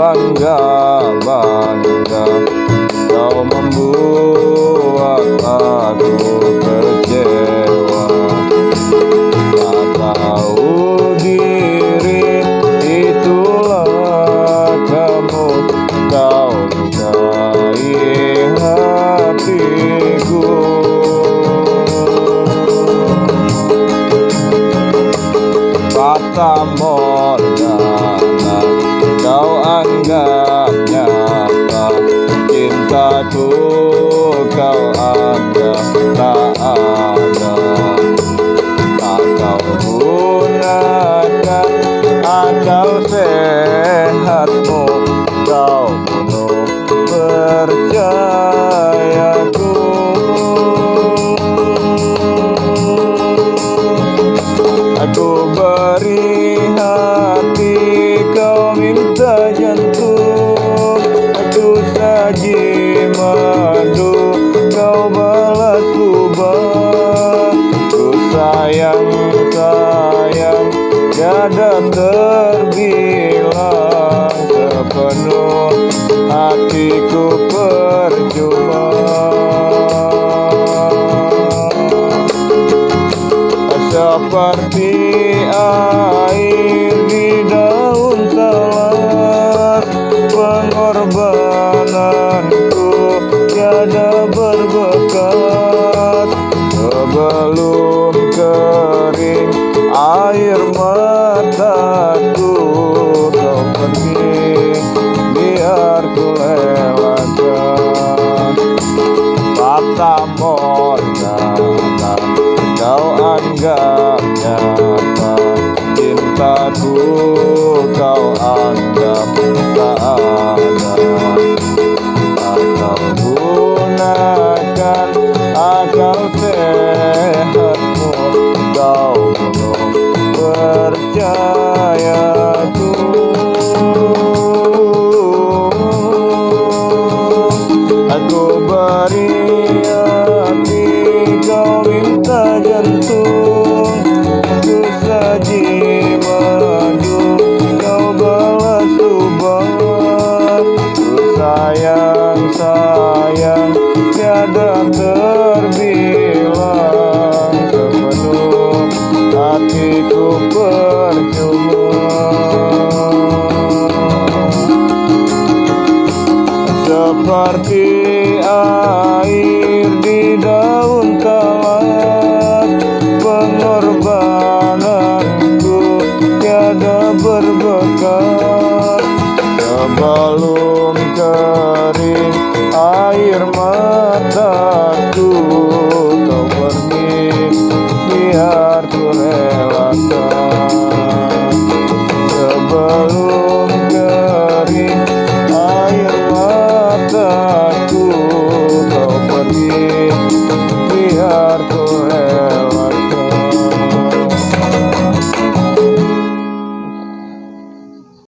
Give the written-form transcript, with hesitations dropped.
bangga-bangga, kau membuat aku kecewa. Tak tahu diri, itulah kamu, kau lukai hatiku. Fata Morgana, kau anggap nyata, cintaku kau anggap tak ada. Tak kau gunakan akal sehatmu, kau bunuh percayaku. Aku beri hati, kau minta jantung. Aku saji madu, kau balas kubah. Ku sayang, sayang, tiada terbilang. Sepenuh hatiku percuma. Seperti air di daun talas, pengorbananku tiada berbekas. Sebelum kering air mataku, kau pergi, biar ku lewatkan. Fata Morgana, kau anggap nyata, cintaku kau anggap tak ada. Tak kau gunakan akal sehatmu, kau bunuh percayaku. Aku beri hati, kau minta jantung.